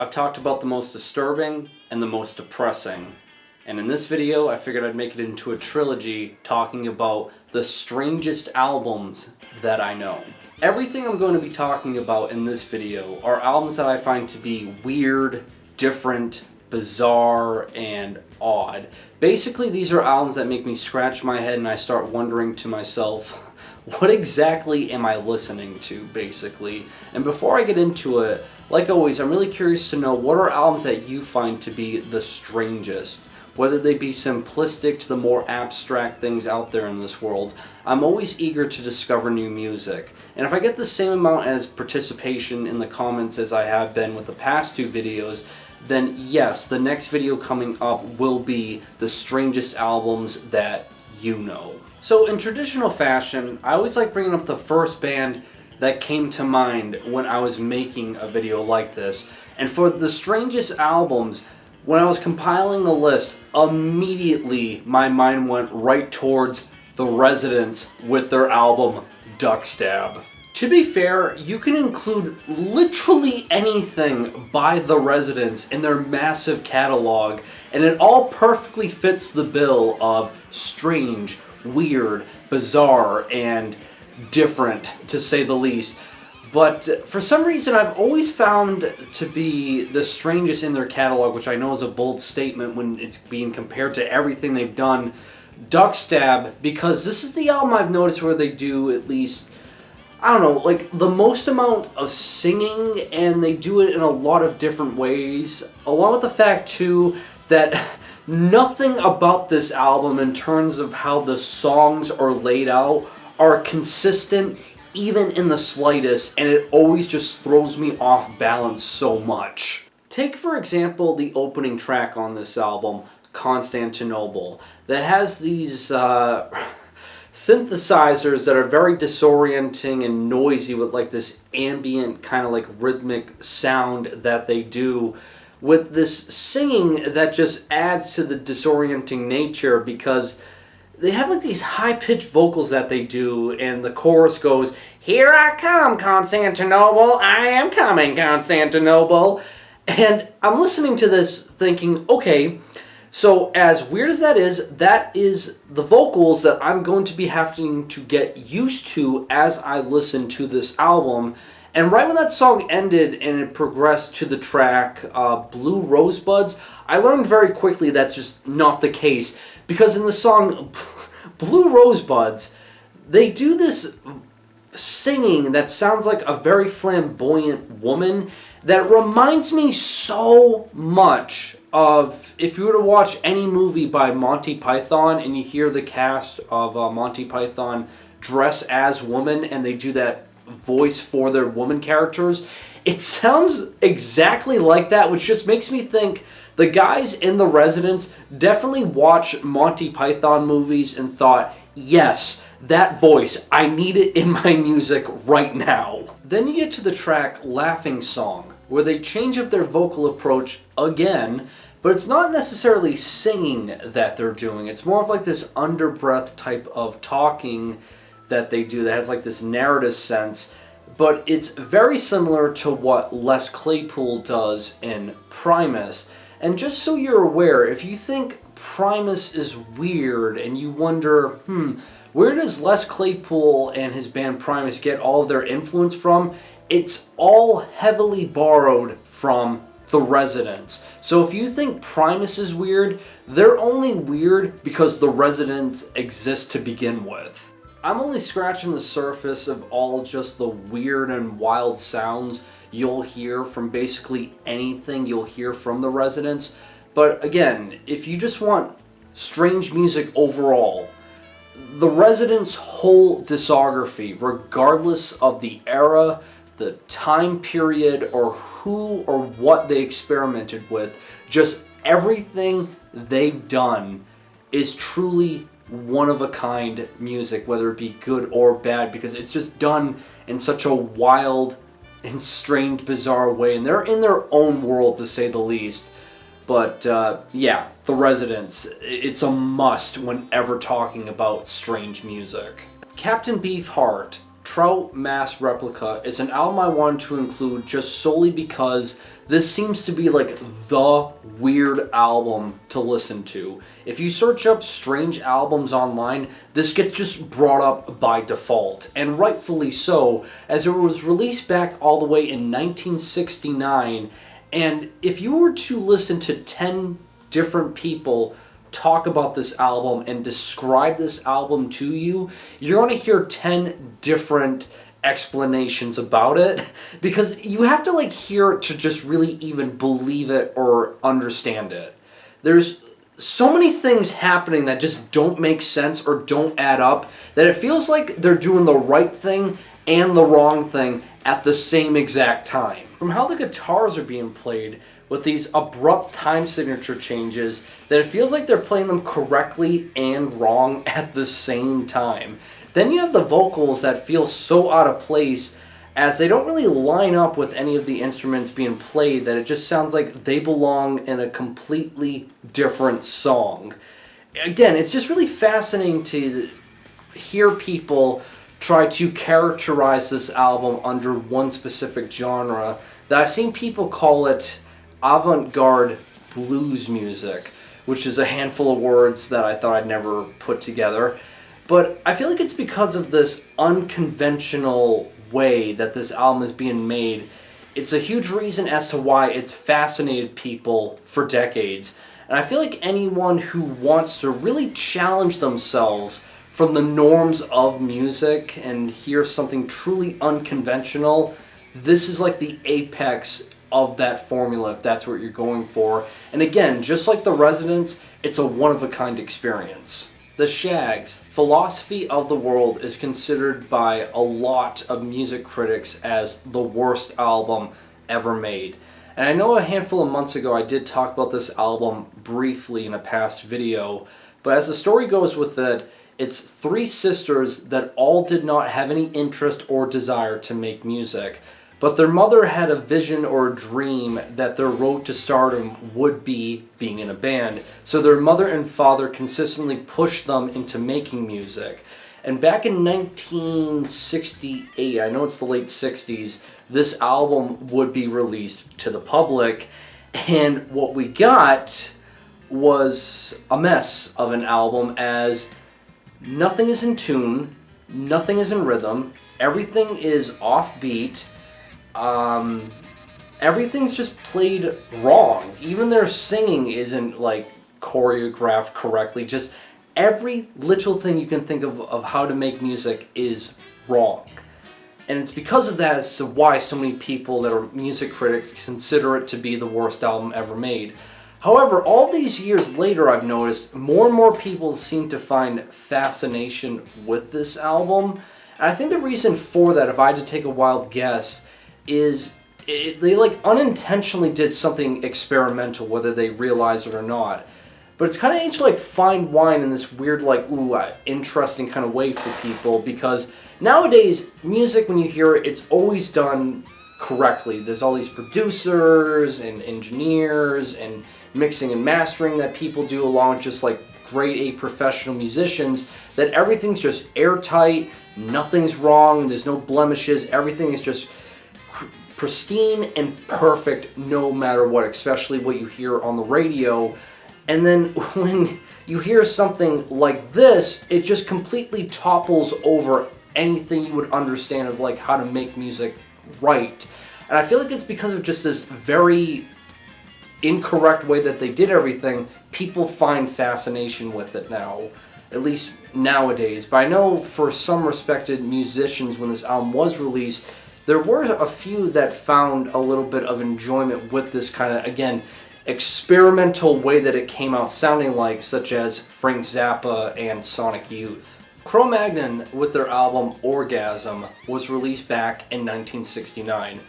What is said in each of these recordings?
I've talked about the most disturbing and the most depressing. And in this video, I figured I'd make it into a trilogy talking about the strangest albums that I know. Everything I'm going to be talking about in this video are albums that I find to be weird, different, bizarre, and odd. Basically, these are albums that make me scratch my head and I start wondering to myself, what exactly am I listening to, basically? And before I get into it, like always, I'm really curious to know what are albums that you find to be the strangest. Whether they be simplistic to the more abstract things out there in this world, I'm always eager to discover new music. And if I get the same amount as participation in the comments as I have been with the past two videos, then yes, the next video coming up will be the strangest albums that you know. So in traditional fashion, I always like bringing up the first band that came to mind when I was making a video like this. And for the strangest albums, when I was compiling a list, immediately my mind went right towards The Residents with their album Duck Stab. To be fair, you can include literally anything by The Residents in their massive catalog, and it all perfectly fits the bill of strange, weird, bizarre, and different, to say the least. But for some reason, I've always found to be the strangest in their catalog, which I know is a bold statement when it's being compared to everything they've done, Duck Stab, because this is the album I've noticed where they do at least, I don't know, like the most amount of singing, and they do it in a lot of different ways, along with the fact too that nothing about this album in terms of how the songs are laid out are consistent even in the slightest, and it always just throws me off balance so much. Take for example the opening track on this album, Constantinople, that has these synthesizers that are very disorienting and noisy with like this ambient kind of like rhythmic sound that they do, with this singing that just adds to the disorienting nature because they have like these high-pitched vocals that they do, and the chorus goes, "Here I come, Constantinople, I am coming, Constantinople." And I'm listening to this thinking, okay, so as weird as that is the vocals that I'm going to be having to get used to as I listen to this album. And right when that song ended and it progressed to the track Blue Rosebuds, I learned very quickly that's just not the case. Because in the song Blue Rosebuds, they do this singing that sounds like a very flamboyant woman that reminds me so much of if you were to watch any movie by Monty Python and you hear the cast of Monty Python dress as women and they do that voice for their woman characters. It sounds exactly like that, which just makes me think the guys in The Residents definitely watched Monty Python movies and thought, yes, that voice, I need it in my music right now. Then you get to the track Laughing Song, where they change up their vocal approach again, but it's not necessarily singing that they're doing. It's more of like this underbreath type of talking that they do that has like this narrative sense, but it's very similar to what Les Claypool does in Primus. And just so you're aware, if you think Primus is weird and you wonder, where does Les Claypool and his band Primus get all of their influence from? It's all heavily borrowed from The Residents. So if you think Primus is weird, they're only weird because The Residents exist to begin with. I'm only scratching the surface of all just the weird and wild sounds you'll hear from basically anything you'll hear from The Residents. But again, if you just want strange music overall, The Residents' whole discography, regardless of the era, the time period, or who or what they experimented with, just everything they've done is truly one-of-a-kind music, whether it be good or bad, because it's just done in such a wild and strange, bizarre way, and they're in their own world, to say the least. But yeah, The Residents, it's a must whenever talking about strange music. Captain Beefheart, Trout Mass Replica, is an album I wanted to include just solely because this seems to be like the weird album to listen to. If you search up strange albums online, this gets just brought up by default, and rightfully so, as it was released back all the way in 1969, and if you were to listen to 10 different people talk about this album and describe this album to you, you're going to hear 10 different explanations about it, because you have to like hear it to just really even believe it or understand it. There's so many things happening that just don't make sense or don't add up, that it feels like they're doing the right thing and the wrong thing at the same exact time. From how the guitars are being played with these abrupt time signature changes, that it feels like they're playing them correctly and wrong at the same time. Then you have the vocals that feel so out of place, as they don't really line up with any of the instruments being played, that it just sounds like they belong in a completely different song. Again, it's just really fascinating to hear people try to characterize this album under one specific genre, that I've seen people call it avant-garde blues music, which is a handful of words that I thought I'd never put together. But I feel like it's because of this unconventional way that this album is being made. It's a huge reason as to why it's fascinated people for decades. And I feel like anyone who wants to really challenge themselves from the norms of music and hear something truly unconventional, this is like the apex of that formula, if that's what you're going for. And again, just like The Residents, it's a one-of-a-kind experience. The Shaggs' Philosophy of the World is considered by a lot of music critics as the worst album ever made. And I know a handful of months ago I did talk about this album briefly in a past video, but as the story goes with it, it's three sisters that all did not have any interest or desire to make music. But their mother had a vision or a dream that their road to stardom would be being in a band. So their mother and father consistently pushed them into making music. And back in 1968, I know it's the late 60s, this album would be released to the public. And what we got was a mess of an album, as nothing is in tune, nothing is in rhythm, everything is offbeat. Everything's just played wrong. Even their singing isn't like choreographed correctly. Just every little thing you can think of how to make music is wrong. And it's because of that as to why so many people that are music critics consider it to be the worst album ever made. However, all these years later, I've noticed more and more people seem to find fascination with this album. And I think the reason for that, if I had to take a wild guess, is they like unintentionally did something experimental, whether they realize it or not. But it's kind of aged like fine wine in this weird, like, interesting kind of way for people, because nowadays, music, when you hear it, it's always done correctly. There's all these producers and engineers and mixing and mastering that people do, along with just like grade A professional musicians, that everything's just airtight, nothing's wrong, there's no blemishes, everything is just pristine and perfect no matter what, especially what you hear on the radio. And then when you hear something like this, it just completely topples over anything you would understand of like how to make music right. And I feel like it's because of just this very incorrect way that they did everything. People find fascination with it now, at least nowadays. But I know for some respected musicians, when this album was released, there were a few that found a little bit of enjoyment with this kind of, again, experimental way that it came out sounding like, such as Frank Zappa and Sonic Youth. Cromagnon, with their album Orgasm, was released back in 1969.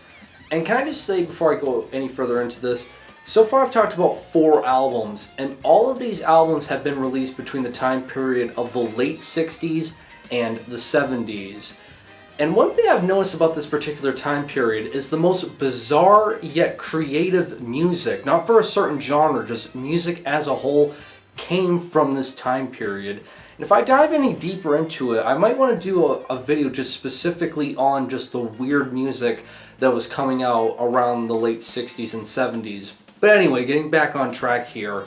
And can I just say, before I go any further into this, so far I've talked about 4 albums, and all of these albums have been released between the time period of the late 60s and the 70s. And one thing I've noticed about this particular time period is the most bizarre yet creative music, not for a certain genre, just music as a whole, came from this time period. And if I dive any deeper into it, I might want to do a video just specifically on just the weird music that was coming out around the late 60s and 70s. But anyway, getting back on track here,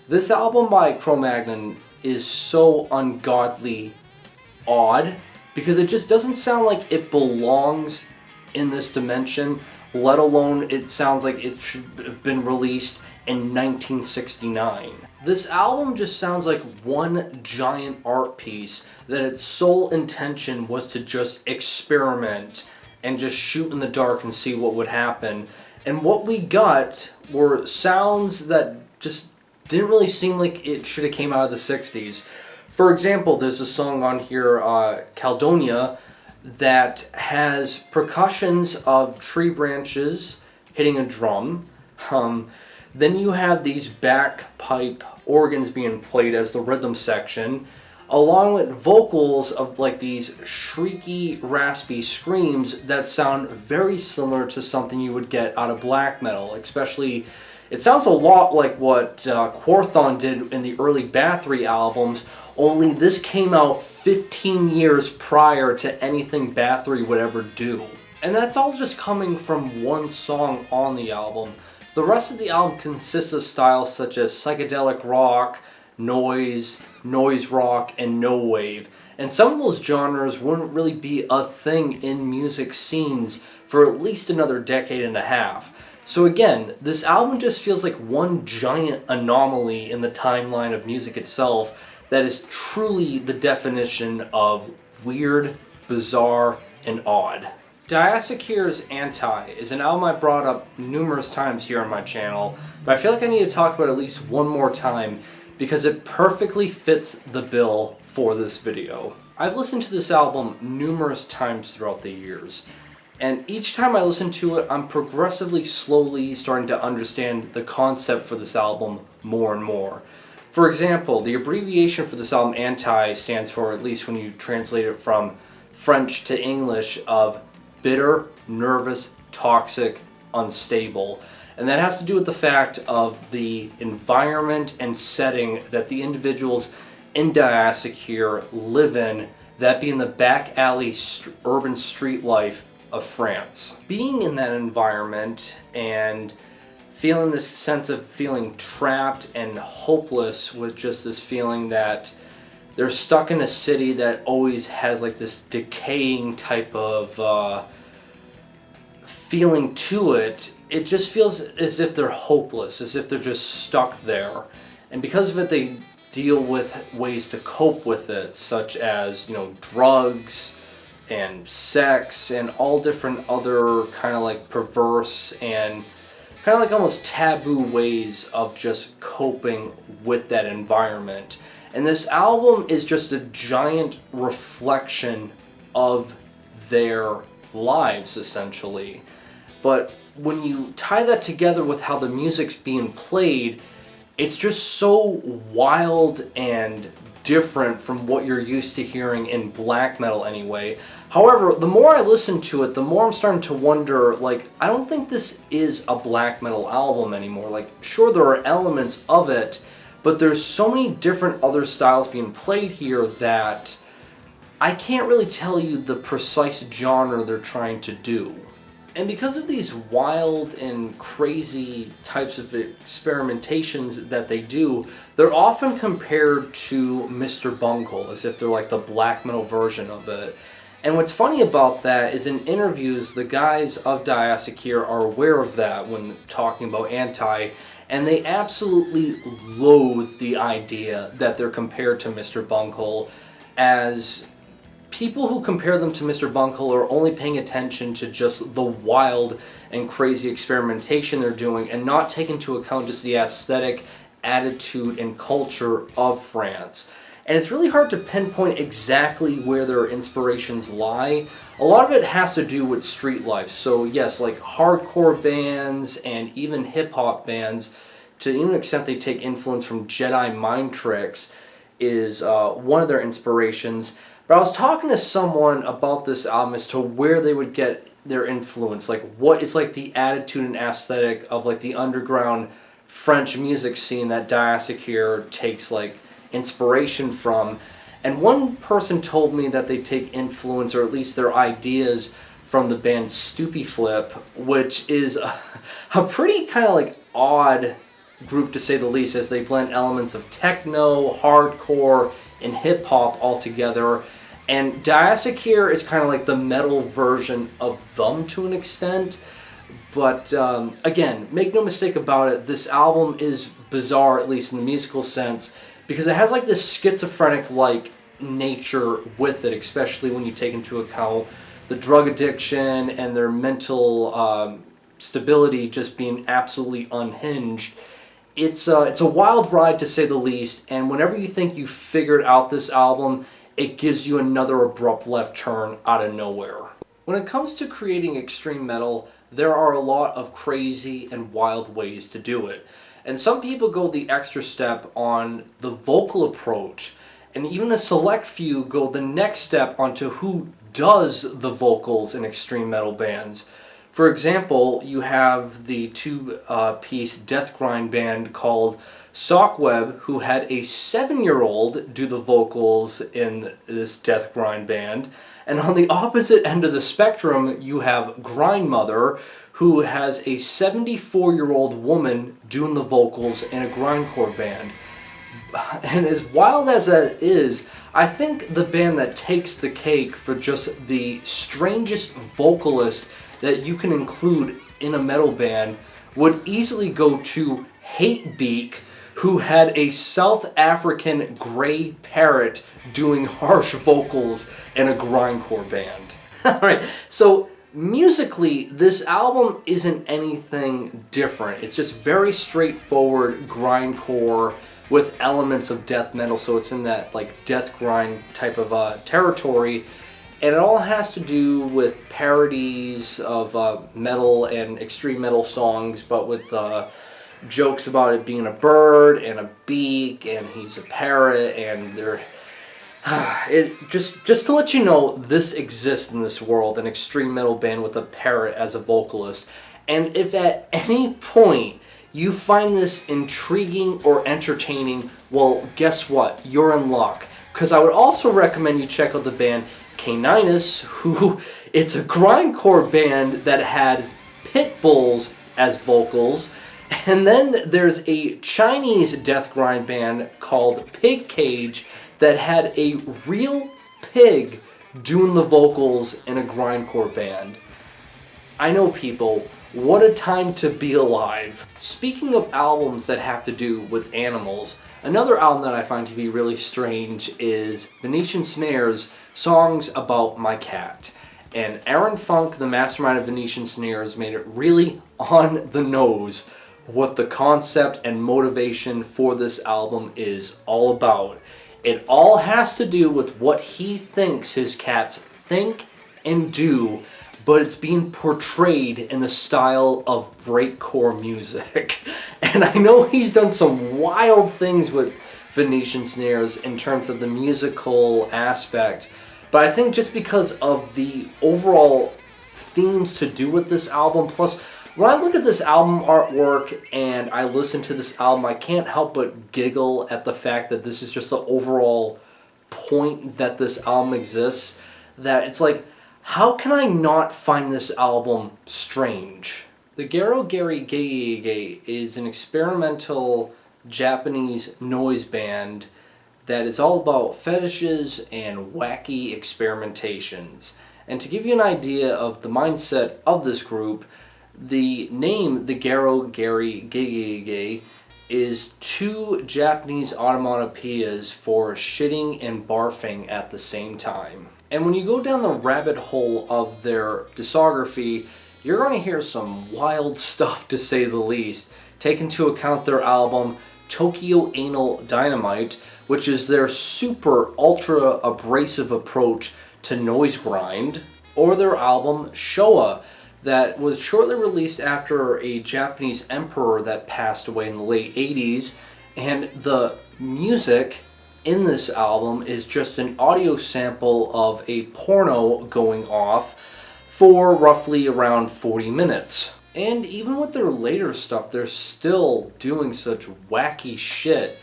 this album by Cromagnon is so ungodly odd because it just doesn't sound like it belongs in this dimension, let alone it sounds like it should have been released in 1969. This album just sounds like one giant art piece that its sole intention was to just experiment and just shoot in the dark and see what would happen. And what we got were sounds that just didn't really seem like it should have came out of the 60s. For example, there's a song on here, Caledonia, that has percussions of tree branches hitting a drum. Then you have these bagpipe organs being played as the rhythm section, along with vocals of like these shrieky, raspy screams that sound very similar to something you would get out of black metal. Especially, it sounds a lot like what Quorthon did in the early Bathory albums, only this came out 15 years prior to anything Bathory would ever do. And that's all just coming from one song on the album. The rest of the album consists of styles such as psychedelic rock, noise rock, and no wave. And some of those genres wouldn't really be a thing in music scenes for at least another decade and a half. So again, this album just feels like one giant anomaly in the timeline of music itself that is truly the definition of weird, bizarre, and odd. Diapsiquir's Anti is an album I brought up numerous times here on my channel, but I feel like I need to talk about it at least one more time because it perfectly fits the bill for this video. I've listened to this album numerous times throughout the years, and each time I listen to it, I'm progressively slowly starting to understand the concept for this album more and more. For example, the abbreviation for this album, Anti, stands for, at least when you translate it from French to English, of bitter, nervous, toxic, unstable. And that has to do with the fact of the environment and setting that the individuals in Diapsiquir live in, that being the back alley urban street life of France. Being in that environment and feeling this sense of feeling trapped and hopeless, with just this feeling that they're stuck in a city that always has like this decaying type of feeling to it. It just feels as if they're hopeless, as if they're just stuck there. And because of it, they deal with ways to cope with it, such as, drugs and sex and all different other kind of like perverse and kind of like almost taboo ways of just coping with that environment. And this album is just a giant reflection of their lives, essentially. But when you tie that together with how the music's being played, it's just so wild and different from what you're used to hearing in black metal anyway. However, the more I listen to it, the more I'm starting to wonder, I don't think this is a black metal album anymore. Sure, there are elements of it, but there's so many different other styles being played here that I can't really tell you the precise genre they're trying to do. And because of these wild and crazy types of experimentations that they do, they're often compared to Mr. Bungle, as if they're like the black metal version of it. And what's funny about that is in interviews, the guys of Diapsiquir are aware of that when talking about Anti, and they absolutely loathe the idea that they're compared to Mr. Bungle, as people who compare them to Mr. Bungle are only paying attention to just the wild and crazy experimentation they're doing and not take into account just the aesthetic, attitude, and culture of France. And it's really hard to pinpoint exactly where their inspirations lie. A lot of it has to do with street life. So yes, like hardcore bands and even hip-hop bands, to even an extent they take influence from Jedi mind tricks, is one of their inspirations. But I was talking to someone about this album as to where they would get their influence, like what is like the attitude and aesthetic of like the underground French music scene that Diapsiquir takes like inspiration from. And one person told me that they take influence, or at least their ideas, from the band Stoopy Flip, which is a pretty kind of like odd group to say the least, as they blend elements of techno, hardcore, and hip hop all together. And Diapsiquir is kind of like the metal version of them to an extent. But again, make no mistake about it, this album is bizarre, at least in the musical sense, because it has like this schizophrenic-like nature with it, especially when you take into account the drug addiction and their mental stability just being absolutely unhinged. It's a wild ride to say the least, and whenever you think you figured out this album, it gives you another abrupt left turn out of nowhere. When it comes to creating extreme metal, there are a lot of crazy and wild ways to do it. And some people go the extra step on the vocal approach, and even a select few go the next step onto who does the vocals in extreme metal bands. For example, you have the two-piece death grind band called Sockweb, who had a 7-year-old do the vocals in this death grind band. And on the opposite end of the spectrum, you have Grindmother, who has a 74-year-old woman doing the vocals in a grindcore band. And as wild as that is, I think the band that takes the cake for just the strangest vocalist that you can include in a metal band would easily go to HateBeak, who had a South African grey parrot doing harsh vocals in a grindcore band. Alright, so musically, this album isn't anything different. It's just very straightforward grindcore with elements of death metal, so it's in that like death grind type of territory. And it all has to do with parodies of metal and extreme metal songs, but with jokes about it being a bird and a beak, and he's a parrot, and they're... just to let you know, this exists in this world, an extreme metal band with a parrot as a vocalist. And if at any point you find this intriguing or entertaining, well, guess what? You're in luck. Because I would also recommend you check out the band Caninus, who it's a grindcore band that has pit bulls as vocals. And then there's a Chinese death grind band called Pig Cage that had a real pig doing the vocals in a grindcore band. I know, people, what a time to be alive. Speaking of albums that have to do with animals, another album that I find to be really strange is Venetian Snares, Songs About My Cat. And Aaron Funk, the mastermind of Venetian Snares, made it really on the nose what the concept and motivation for this album is all about. It all has to do with what he thinks his cats think and do, but it's being portrayed in the style of breakcore music. And I know he's done some wild things with Venetian Snares in terms of the musical aspect, but I think just because of the overall themes to do with this album, plus when I look at this album artwork and I listen to this album, I can't help but giggle at the fact that this is just the overall point that this album exists. That it's like, how can I not find this album strange? The Gerogerigegege is an experimental Japanese noise band that is all about fetishes and wacky experimentations. And to give you an idea of the mindset of this group, the name, the Gerogerigegege, is two Japanese onomatopoeias for shitting and barfing at the same time. And when you go down the rabbit hole of their discography, you're going to hear some wild stuff, to say the least. Take into account their album Tokyo Anal Dynamite, which is their super ultra abrasive approach to noise grind, or their album Showa, that was shortly released after a Japanese emperor that passed away in the late 80s, and the music in this album is just an audio sample of a porno going off for roughly around 40 minutes. And even with their later stuff, they're still doing such wacky shit.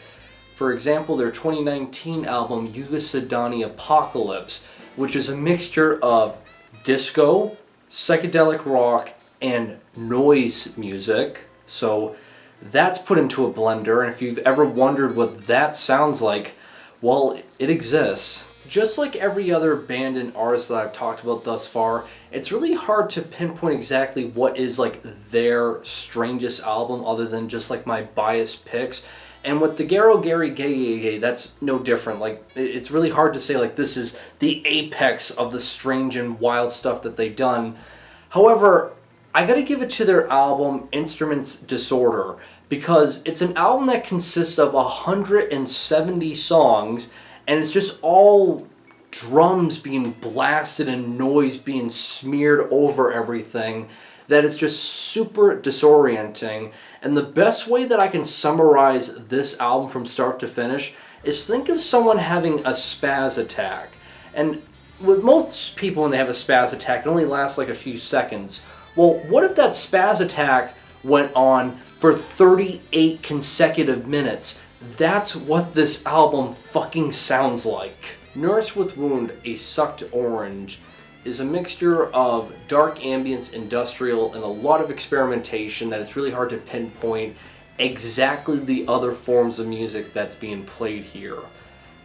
For example, their 2019 album Yuga Sadani Apocalypse, which is a mixture of disco, psychedelic rock, and noise music. So that's put into a blender, and if you've ever wondered what that sounds like, well, it exists. Just like every other band and artist that I've talked about thus far, it's really hard to pinpoint exactly what is like their strangest album other than just like my biased picks. And with the Gerogerigegege, that's no different. Like, it's really hard to say like this is the apex of the strange and wild stuff that they've done. However, I gotta give it to their album Instruments Disorder, because it's an album that consists of 170 songs, and it's just all drums being blasted and noise being smeared over everything, that it's just super disorienting. And the best way that I can summarize this album from start to finish is think of someone having a spaz attack. And with most people, when they have a spaz attack, it only lasts like a few seconds. Well, what if that spaz attack went on for 38 consecutive minutes? That's what this album fucking sounds like. Nurse with Wound, A Sucked Orange is a mixture of dark ambience, industrial, and a lot of experimentation that it's really hard to pinpoint exactly the other forms of music that's being played here.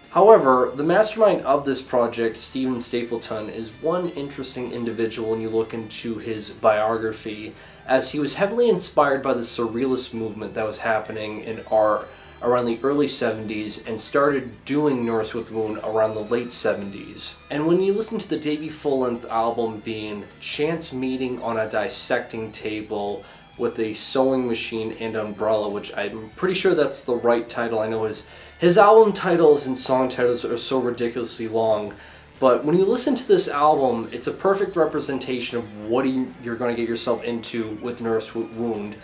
However, the mastermind of this project, Steven Stapleton, is one interesting individual when you look into his biography, as he was heavily inspired by the surrealist movement that was happening in art around the early 70s and started doing Nurse with Wound around the late 70s. And when you listen to the debut full-length album being Chance Meeting on a Dissecting Table with a Sewing Machine and Umbrella, which I'm pretty sure that's the right title. I know his album titles and song titles are so ridiculously long, but when you listen to this album, it's a perfect representation of what you're going to get yourself into with Nurse with Wound,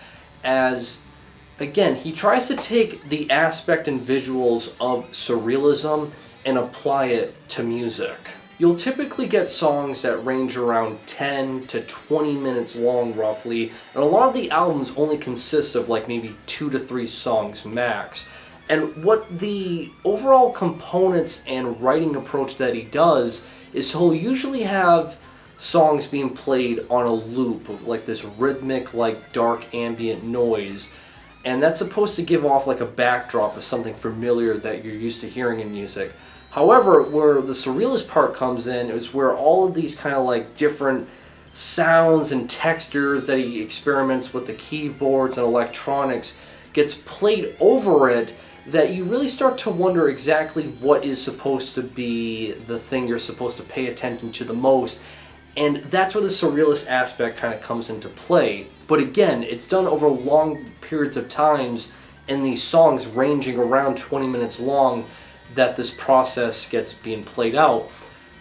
as again, he tries to take the aspect and visuals of surrealism and apply it to music. You'll typically get songs that range around 10 to 20 minutes long roughly, and a lot of the albums only consist of like maybe 2 to 3 songs max. And what the overall components and writing approach that he does is he'll usually have songs being played on a loop of like this rhythmic, like dark ambient noise. And that's supposed to give off like a backdrop of something familiar that you're used to hearing in music. However, where the surrealist part comes in is where all of these kind of like different sounds and textures that he experiments with the keyboards and electronics gets played over it, that you really start to wonder exactly what is supposed to be the thing you're supposed to pay attention to the most. And that's where the surrealist aspect kind of comes into play. But again, it's done over long periods of times, and these songs ranging around 20 minutes long, that this process gets being played out.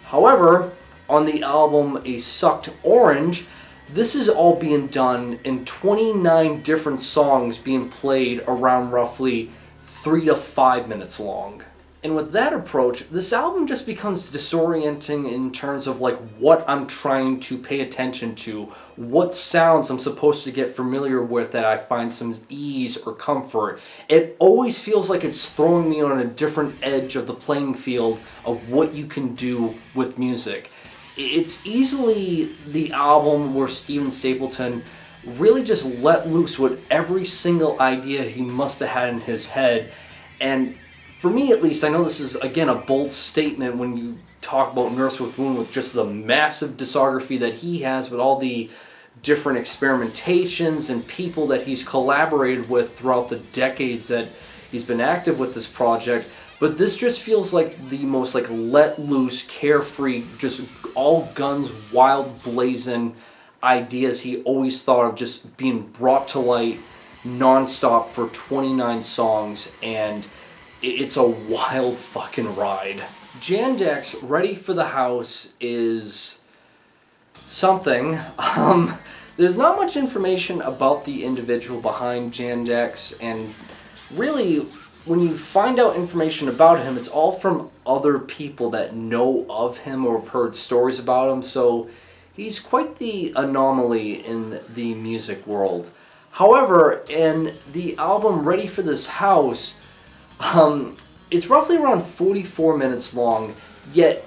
However, on the album A Sucked Orange, this is all being done in 29 different songs being played around roughly 3 to 5 minutes long. And with that approach, this album just becomes disorienting in terms of like what I'm trying to pay attention to, what sounds I'm supposed to get familiar with that I find some ease or comfort. It always feels like it's throwing me on a different edge of the playing field of what you can do with music. It's easily the album where Steven Stapleton really just let loose with every single idea he must have had in his head. And for me at least, I know this is again a bold statement when you talk about Nurse with Wound with just the massive discography that he has with all the different experimentations and people that he's collaborated with throughout the decades that he's been active with this project. But this just feels like the most like let loose, carefree, just all guns, wild blazing ideas he always thought of just being brought to light non-stop for 29 songs, and it's a wild fucking ride. Jandek's Ready for the House is something. There's not much information about the individual behind Jandek's, and really when you find out information about him, it's all from other people that know of him or have heard stories about him, so he's quite the anomaly in the music world. However, in the album Ready for This House, it's roughly around 44 minutes long, yet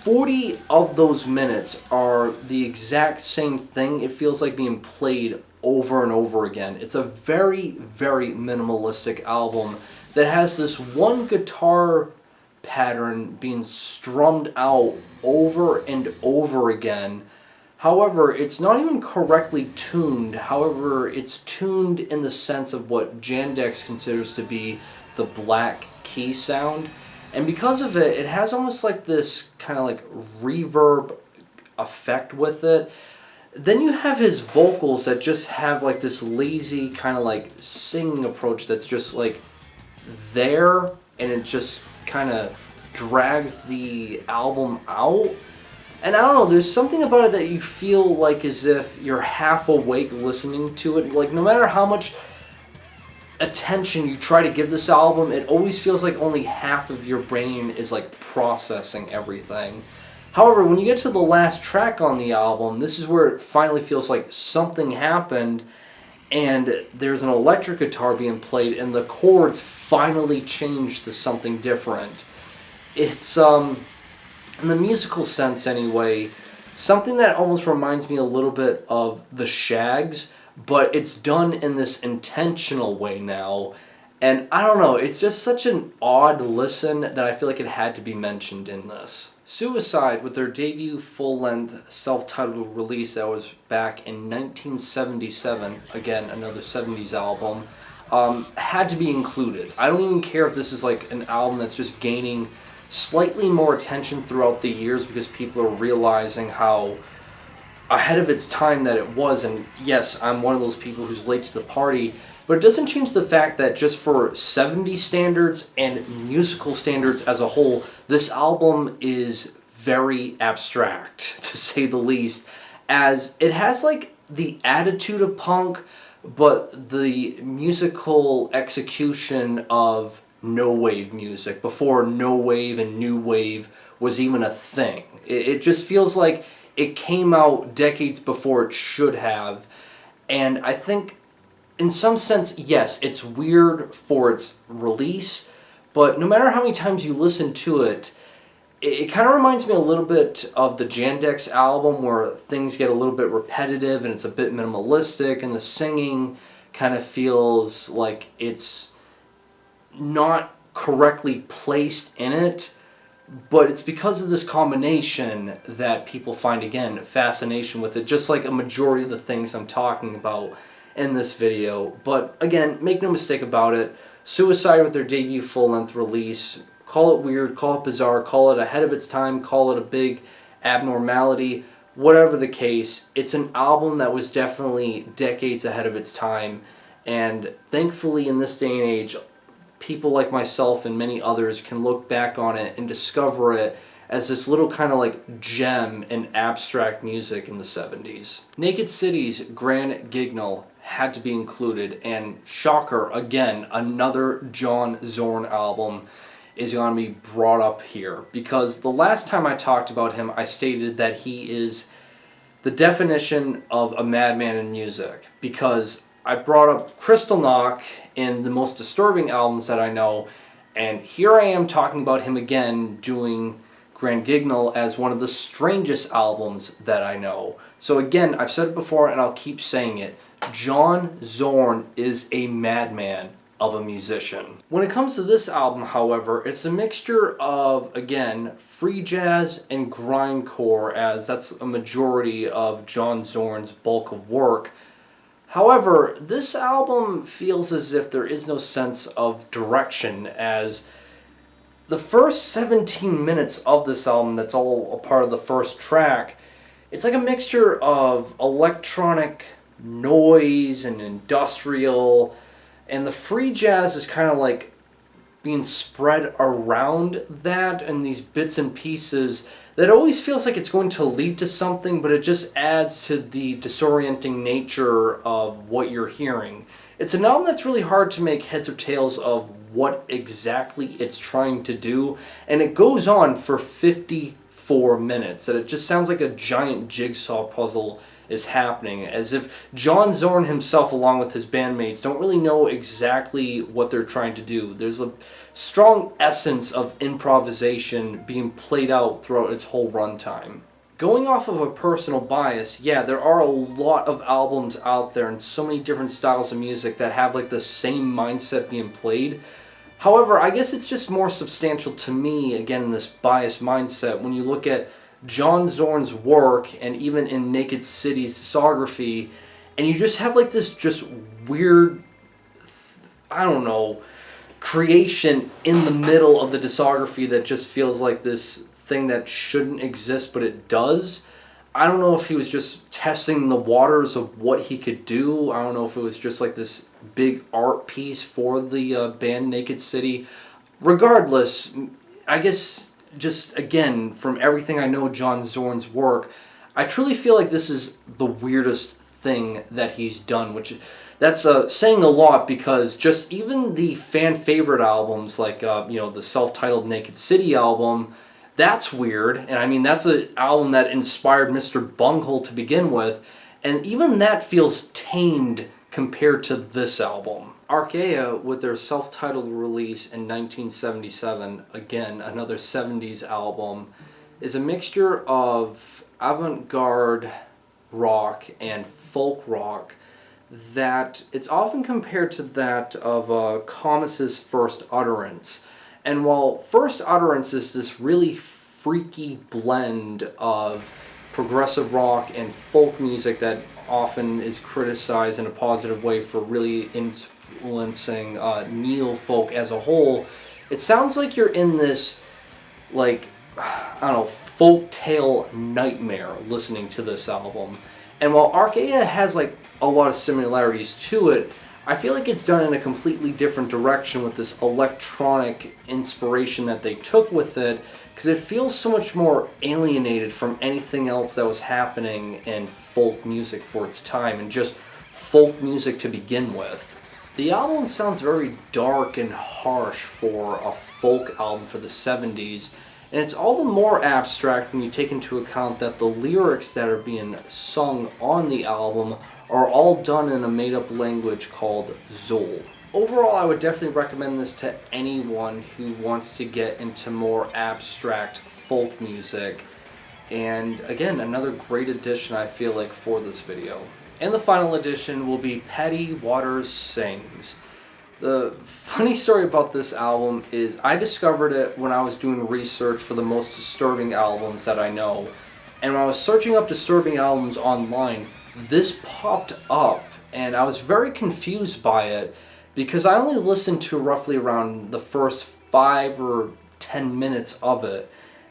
40 of those minutes are the exact same thing. It feels like being played over and over again. It's a very, very minimalistic album that has this one guitar pattern being strummed out over and over again. However, it's not even correctly tuned. However, it's tuned in the sense of what Jandek considers to be the black key sound. And because of it, it has almost like this kind of like reverb effect with it. Then you have his vocals that just have like this lazy kind of like singing approach that's just like there, and it just kind of drags the album out. And I don't know, there's something about it that you feel like as if you're half awake listening to it. Like, no matter how much attention you try to give this album, it always feels like only half of your brain is like processing everything. However, when you get to the last track on the album, this is where it finally feels like something happened, and there's an electric guitar being played, and the chords finally change to something different. It's, in the musical sense anyway, something that almost reminds me a little bit of the Shaggs, but it's done in this intentional way now. And I don't know, it's just such an odd listen that I feel like it had to be mentioned in this. Suicide, with their debut full-length self-titled release that was back in 1977, again, another 70s album, had to be included. I don't even care if this is like an album that's just gaining slightly more attention throughout the years because people are realizing how ahead of its time that it was. And yes, I'm one of those people who's late to the party, but it doesn't change the fact that just for 70s standards and musical standards as a whole, this album is very abstract, to say the least, as it has like the attitude of punk, but the musical execution of no wave music, before no wave and new wave was even a thing. It just feels like it came out decades before it should have. And I think in some sense, yes, it's weird for its release, but no matter how many times you listen to it, it kind of reminds me a little bit of the Jandek's album, where things get a little bit repetitive and it's a bit minimalistic, and the singing kind of feels like it's not correctly placed in it, but it's because of this combination that people find, again, fascination with it, just like a majority of the things I'm talking about in this video. But again, make no mistake about it, Suicide, with their debut full-length release, call it weird, call it bizarre, call it ahead of its time, call it a big abnormality, whatever the case, it's an album that was definitely decades ahead of its time. And thankfully in this day and age, people like myself and many others can look back on it and discover it as this little kind of like gem in abstract music in the 70s. Naked City's Grand Guignol had to be included, and shocker, again, another John Zorn album is going to be brought up here, because the last time I talked about him, I stated that he is the definition of a madman in music, because I brought up Crystal Knock in the most disturbing albums that I know, and here I am talking about him again doing Grand Guignol as one of the strangest albums that I know. So again, I've said it before and I'll keep saying it, John Zorn is a madman of a musician. When it comes to this album, however, it's a mixture of, again, free jazz and grindcore, as that's a majority of John Zorn's bulk of work. However, this album feels as if there is no sense of direction, as the first 17 minutes of this album, that's all a part of the first track, it's like a mixture of electronic noise and industrial, and the free jazz is kind of like being spread around that and these bits and pieces that always feels like it's going to lead to something, but it just adds to the disorienting nature of what you're hearing. It's an album that's really hard to make heads or tails of what exactly it's trying to do, and it goes on for 54 minutes, and it just sounds like a giant jigsaw puzzle is happening, as if John Zorn himself, along with his bandmates, don't really know exactly what they're trying to do. There's a strong essence of improvisation being played out throughout its whole runtime. Going off of a personal bias, yeah, there are a lot of albums out there and so many different styles of music that have like the same mindset being played. However, I guess it's just more substantial to me, again, in this biased mindset, when you look at John Zorn's work and even in Naked City's discography, and you just have like this just weird, I don't know, creation in the middle of the discography that just feels like this thing that shouldn't exist, but it does. I don't know if he was just testing the waters of what he could do. I don't know if it was just like this big art piece for the band Naked City. Regardless, I guess just again, from everything I know John Zorn's work, I truly feel like this is the weirdest thing that he's done, which that's saying a lot, because just even the fan favorite albums like the self-titled Naked City album, that's weird. And I mean, that's an album that inspired Mr. Bunghole to begin with, and even that feels tamed compared to this album. Archaia, with their self-titled release in 1977, again, another 70s album, is a mixture of avant-garde rock and folk rock that it's often compared to that of Comus's First Utterance. And while First Utterance is this really freaky blend of progressive rock and folk music that often is criticized in a positive way for really influencing neo-folk as a whole, it sounds like you're in this, like, I don't know, folk tale nightmare listening to this album. And while Archaia has like a lot of similarities to it, I feel like it's done in a completely different direction with this electronic inspiration that they took with it, because it feels so much more alienated from anything else that was happening in folk music for its time, and just folk music to begin with. The album sounds very dark and harsh for a folk album for the 70s, and it's all the more abstract when you take into account that the lyrics that are being sung on the album are all done in a made-up language called Zol. Overall, I would definitely recommend this to anyone who wants to get into more abstract folk music. And again, another great addition I feel like for this video. And the final addition will be Patty Waters Sings. The funny story about this album is I discovered it when I was doing research for the most disturbing albums that I know. And when I was searching up disturbing albums online, this popped up, and I was very confused by it because I only listened to roughly around the first 5 or 10 minutes of it.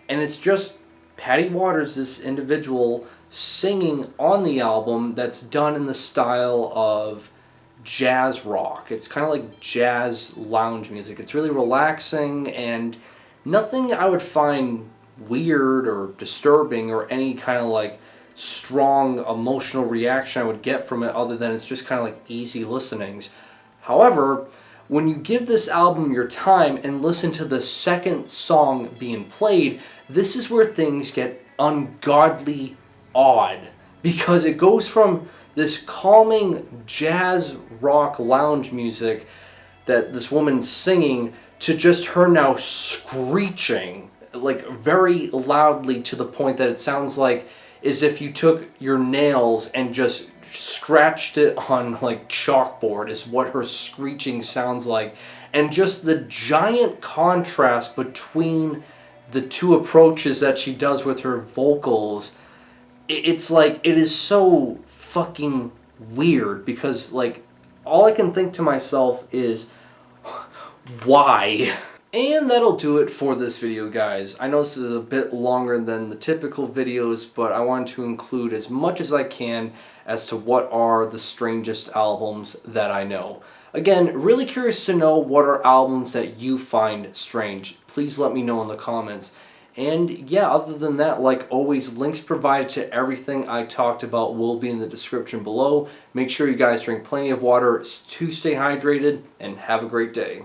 And it's just Patty Waters, this individual, singing on the album that's done in the style of jazz rock. It's kind of like jazz lounge music. It's really relaxing and nothing I would find weird or disturbing or any kind of like strong emotional reaction I would get from it, other than it's just kind of like easy listenings. However, when you give this album your time and listen to the second song being played, this is where things get ungodly odd, because it goes from this calming jazz rock lounge music that this woman's singing to just her now screeching like very loudly, to the point that it sounds like as if you took your nails and just scratched it on like chalkboard, is what her screeching sounds like. And just the giant contrast between the two approaches that she does with her vocals, it's like, it is so fucking weird, because like all I can think to myself is, why? And that'll do it for this video, guys. I know this is a bit longer than the typical videos, but I wanted to include as much as I can as to what are the strangest albums that I know. Again, really curious to know what are albums that you find strange. Please let me know in the comments. And yeah, other than that, like always, links provided to everything I talked about will be in the description below. Make sure you guys drink plenty of water to stay hydrated, and have a great day.